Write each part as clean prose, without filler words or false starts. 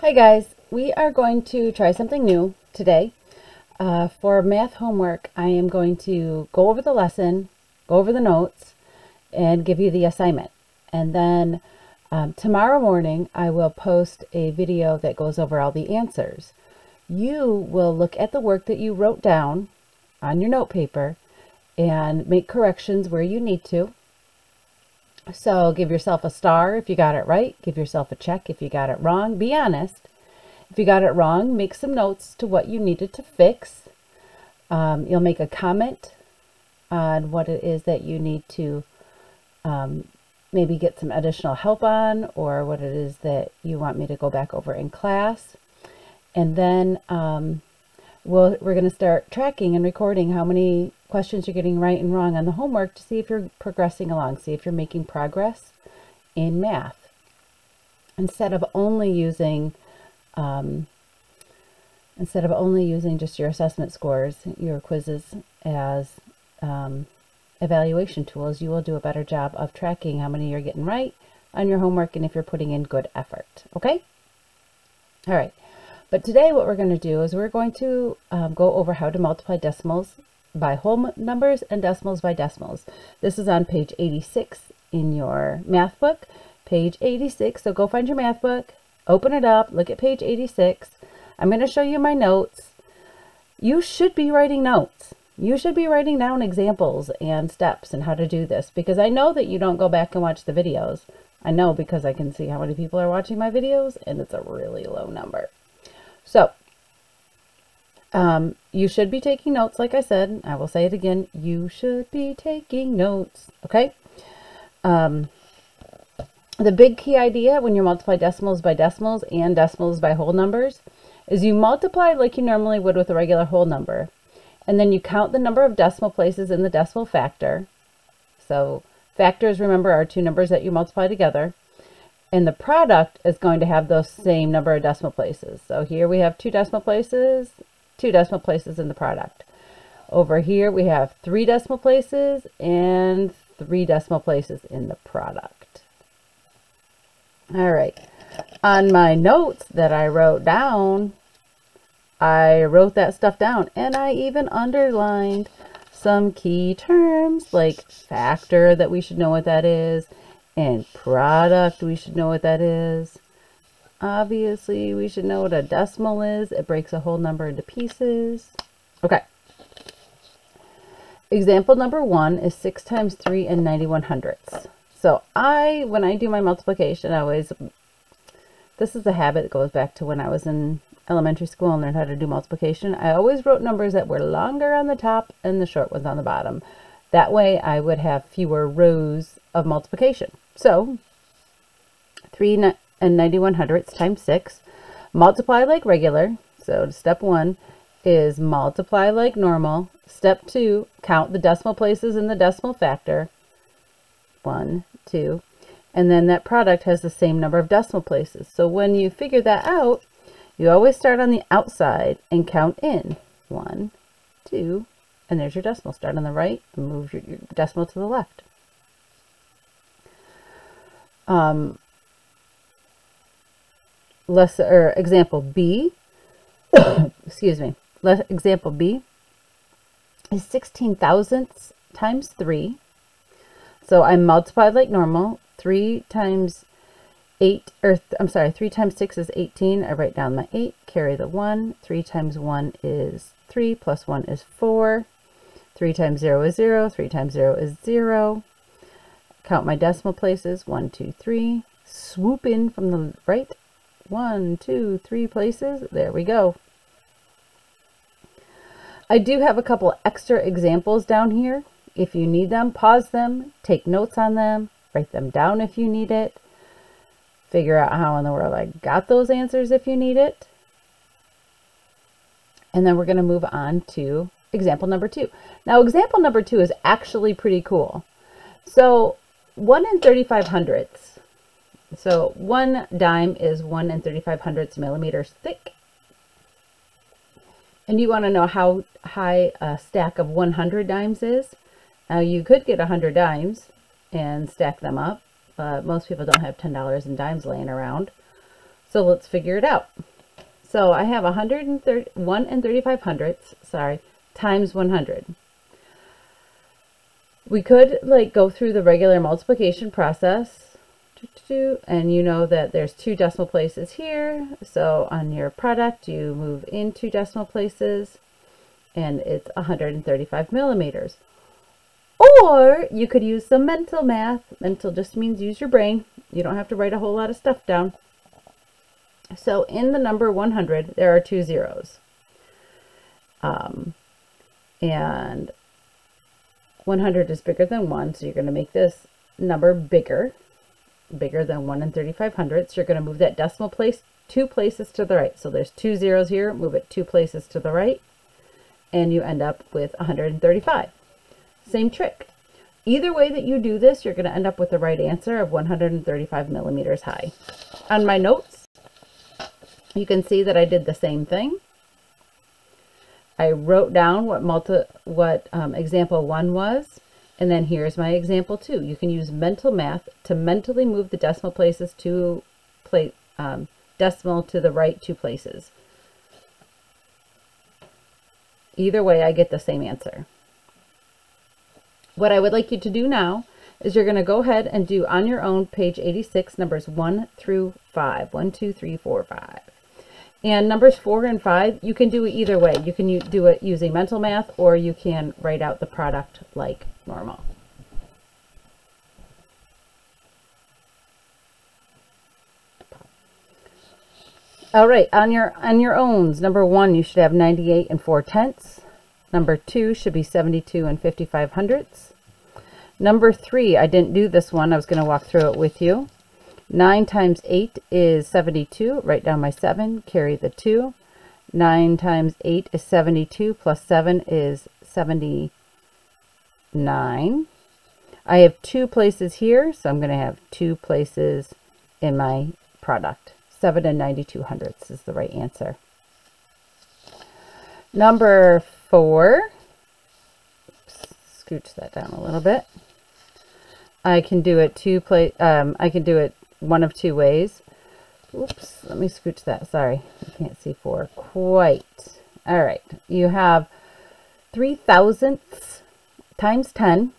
Hi guys, we are going to try something new today. For math homework, I am going to go over the lesson, go over the notes, and give you the assignment. And then tomorrow morning, I will post a video that goes over all the answers. You will look at the work that you wrote down on your note paper and make corrections where you need to. So give yourself a star if you got it right. Give yourself a check if you got it wrong. Be honest. If you got it wrong, make some notes to what you needed to fix. You'll make a comment on what it is that you need to maybe get some additional help on, or what it is that you want me to go back over in class. And then we're going to start tracking and recording how many questions you're getting right and wrong on the homework to see if you're progressing along, see if you're making progress in math. Instead of only using just your assessment scores, your quizzes as evaluation tools, you will do a better job of tracking how many you're getting right on your homework and if you're putting in good effort. Okay? All right. But today what we're going to do is we're going to go over how to multiply decimals by whole numbers and decimals by decimals. This is on page 86 in your math book, page 86. So go find your math book, open it up, look at page 86. I'm going to show you my notes. You should be writing notes. You should be writing down examples and steps and how to do this, because I know that you don't go back and watch the videos. I know because I can see how many people are watching my videos, and it's a really low number. So you should be taking notes. Like I said, I will say it again. You should be taking notes. Okay. The big key idea when you multiply decimals by decimals and decimals by whole numbers is you multiply like you normally would with a regular whole number. And then you count the number of decimal places in the decimal factor. So factors, remember, are two numbers that you multiply together. And the product is going to have those same number of decimal places. So here we have two decimal places in the product. Over here we have 3 decimal places and 3 decimal places in the product. All right. On my notes that I wrote down, I wrote that stuff down, and I even underlined some key terms like factor, that we should know what that is, and product, we should know what that is. Obviously, we should know what a decimal is. It breaks a whole number into pieces. Okay. Example number 1 is 6 times 3 and 91/100ths. So when I do my multiplication, this is a habit that goes back to when I was in elementary school and learned how to do multiplication. I always wrote numbers that were longer on the top and the short ones on the bottom. That way I would have fewer rows of multiplication. So 3 and 91/100ths times 6. Multiply like regular. So step 1 is multiply like normal. Step 2, count the decimal places in the decimal factor. 1, 2. And then that product has the same number of decimal places. So when you figure that out, you always start on the outside and count in. 1, 2, and there's your decimal. Start on the right and move your decimal to the left. Example B, excuse me, example B is 16 thousandths times 3. So I multiplied like normal. 3 times 6 is 18. I write down my 8, carry the 1. 3 times 1 is 3, plus 1 is 4. 3 times 0 is 0. 3 times 0 is 0. Count my decimal places. 1, 2, 3. Swoop in from the right. 1, 2, 3 places. There we go. I do have a couple extra examples down here. If you need them, pause them, take notes on them, write them down if you need it. Figure out how in the world I got those answers if you need it. And then we're going to move on to example number 2. Now, example number 2 is actually pretty cool. So 1 and 35/100ths. So 1 dime is 1 and 35/100ths millimeters thick. And you want to know how high a stack of 100 dimes is. Now you could get 100 dimes and stack them up, but most people don't have $10 in dimes laying around. So let's figure it out. So I have 1 and 35 hundredths, sorry, times 100. We could like go through the regular multiplication process, and you know that there's 2 decimal places here. So on your product, you move in 2 decimal places, and it's 135 millimeters. Or you could use some mental math. Mental just means use your brain. You don't have to write a whole lot of stuff down. So in the number 100, there are 2 zeros. And 100 is bigger than 1, so you're going to make this number bigger than 1 and 35 hundredths. You're going to move that decimal place 2 places to the right. So there's 2 zeros here, move it 2 places to the right, and you end up with 135. Same trick. Either way that you do this, you're going to end up with the right answer of 135 millimeters high. On my notes, you can see that I did the same thing. I wrote down what example 1 was, and then here's my example 2. You can use mental math to mentally move the decimal places decimal to the right 2 places. Either way, I get the same answer. What I would like you to do now is you're going to go ahead and do on your own page 86 numbers 1 through 5. 1, 2, 3, 4, 5. And numbers 4 and 5, you can do it either way. You can do it using mental math, or you can write out the product like normal. All right, on your owns, number 1, you should have 98 and 4/10. Number 2 should be 72 and 55 hundredths. Number 3, I didn't do this one. I was going to walk through it with you. 9 times 8 is 72. Write down my 7, carry the 2. 9 times 8 is 72, plus 7 is 79. I have 2 places here, so I'm going to have 2 places in my product. 7 and 92 hundredths is the right answer. Number 4, scooch that down a little bit. I can do it I can do it one of 2 ways. Oops, let me scooch that. Sorry, you can't see 4 quite. All right, you have 3 thousandths times 10,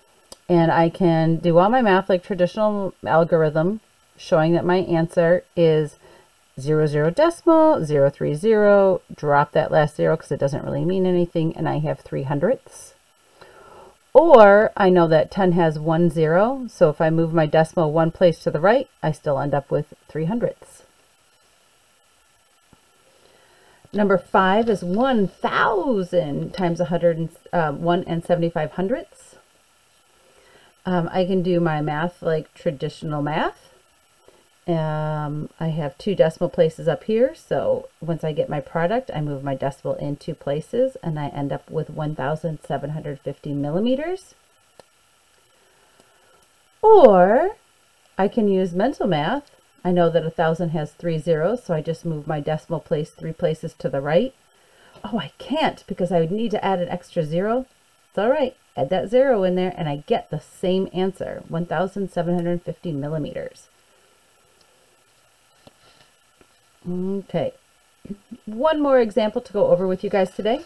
and I can do all my math like traditional algorithm, showing that my answer is 0, 0 decimal, 0, 3, 0, drop that last 0 because it doesn't really mean anything, and I have 3 hundredths. Or I know that 10 has 1 0, so if I move my decimal 1 place to the right, I still end up with 3 hundredths. Number 5 is 1,000 times 1 and 75 hundredths. I can do my math like traditional math. I have 2 decimal places up here, so once I get my product, I move my decimal in 2 places, and I end up with 1,750 millimeters. Or I can use mental math. I know that 1,000 has 3 zeros, so I just move my decimal place 3 places to the right. Oh, I can't because I would need to add an extra 0. It's all right. Add that 0 in there, and I get the same answer, 1,750 millimeters. Okay, one more example to go over with you guys today,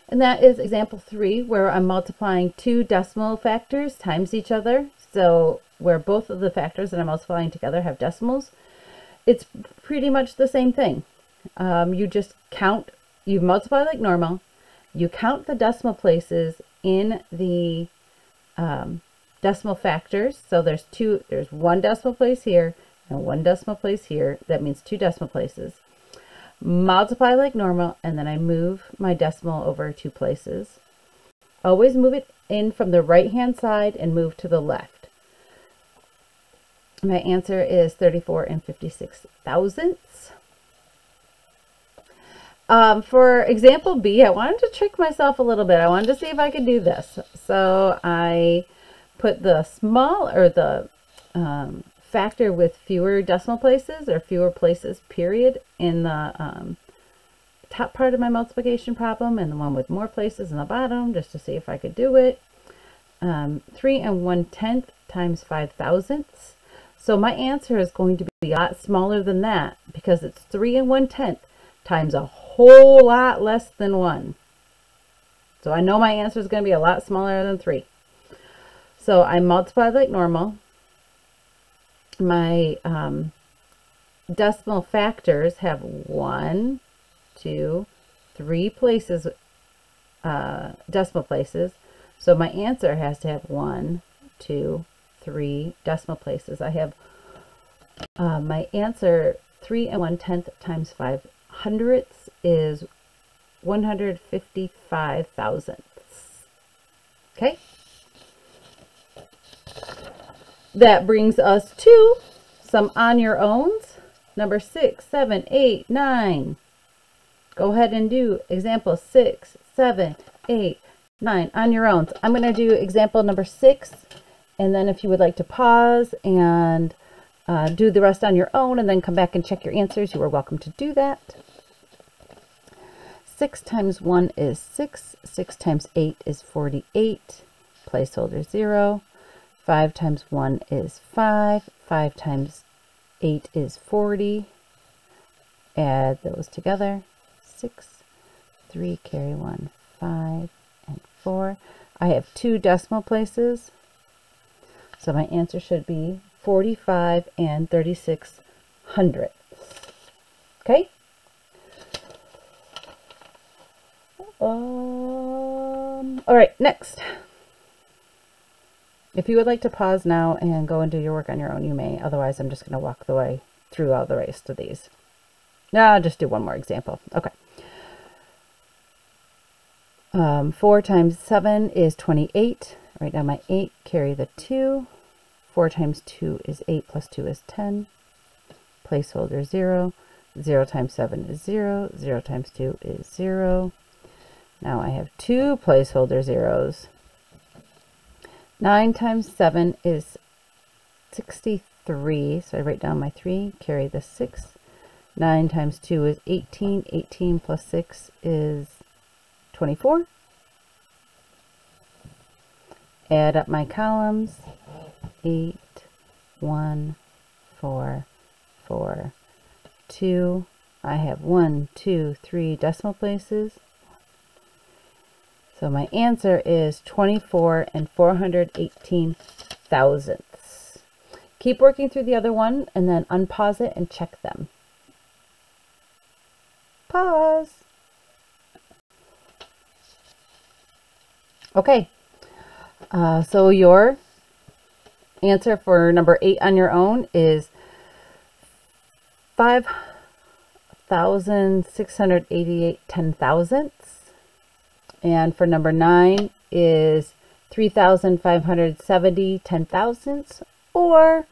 and that is example 3, where I'm multiplying 2 decimal factors times each other. So where both of the factors that I'm multiplying together have decimals, it's pretty much the same thing. You just count, you multiply like normal, you count the decimal places in the decimal factors. So there's 1 decimal place here, and 1 decimal place here. That means 2 decimal places. Multiply like normal, and then I move my decimal over 2 places. Always move it in from the right hand side and move to the left. My answer is 34 and 56 thousandths. For example B, I wanted to trick myself a little bit. I wanted to see if I could do this. So I put the factor with fewer decimal places, or fewer places period, in the top part of my multiplication problem, and the one with more places in the bottom, just to see if I could do it. 3 and 1/10 times 5 thousandths. So my answer is going to be a lot smaller than that because it's 3 1/10 times a whole lot less than 1. So I know my answer is going to be a lot smaller than 3. So I multiply like normal. My decimal factors have 1, 2, 3 places, decimal places. So my answer has to have 1, 2, 3 decimal places. I have my answer 3 1/10 times 5 hundredths is 155 thousandths. Okay. That brings us to some on your owns. Number 6, 7, 8, 9. Go ahead and do example 6, 7, 8, 9 on your own. I'm going to do example number 6, and then if you would like to pause and do the rest on your own and then come back and check your answers, you are welcome to do that. 6 times 1 is 6. 6 times 8 is 48. Placeholder 0. 5 times 1 is 5. 5 times 8 is 40. Add those together. 6, 3, carry 1, 5, and 4. I have 2 decimal places. So my answer should be 45 and 36 hundredths. Okay? All right, next. If you would like to pause now and go and do your work on your own, you may. Otherwise, I'm just going to walk the way through all the rest of these. No, I'll just do one more example. Okay. 4 times 7 is 28. Write down my 8, carry the 2. 4 times 2 is 8 plus 2 is 10. Placeholder 0. 0 times 7 is 0. 0 times 2 is 0. Now I have 2 placeholder zeros. 9 times 7 is 63. So I write down my 3, carry the 6. 9 times 2 is 18. 18 plus 6 is 24. Add up my columns. 8, 1, 4, 4, 2. I have 1, 2, 3 decimal places. So my answer is 24 and 418 thousandths. Keep working through the other one and then unpause it and check them. Pause. Okay. So your answer for number 8 on your own is 5,688 10,000ths. And for number 9 is 3,570 10,000ths or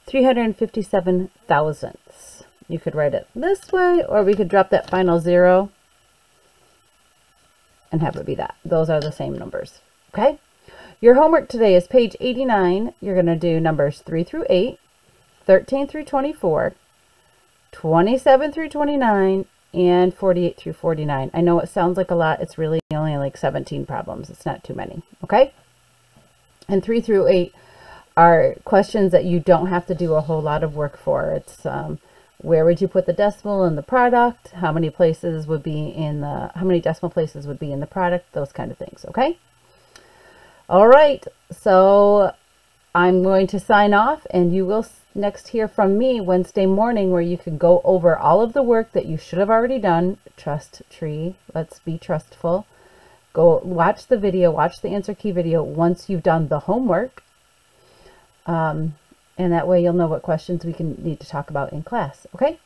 357 thousandths. You could write it this way, or we could drop that final 0 and have it be that. Those are the same numbers. Okay? Your homework today is page 89. You're going to do numbers 3 through 8, 13 through 24, 27 through 29, and 48 through 49. I know it sounds like a lot. It's really only like 17 problems. It's not too many. Okay? And 3 through 8 are questions that you don't have to do a whole lot of work for. It's where would you put the decimal in the product? How many places would be in the, how many decimal places would be in the product? Those kind of things. Okay? All right. So I'm going to sign off, and you will next hear from me Wednesday morning, where you can go over all of the work that you should have already done. Trust tree. Let's be trustful. Go watch the video, watch the answer key video once you've done the homework. And that way you'll know what questions we need to talk about in class. Okay?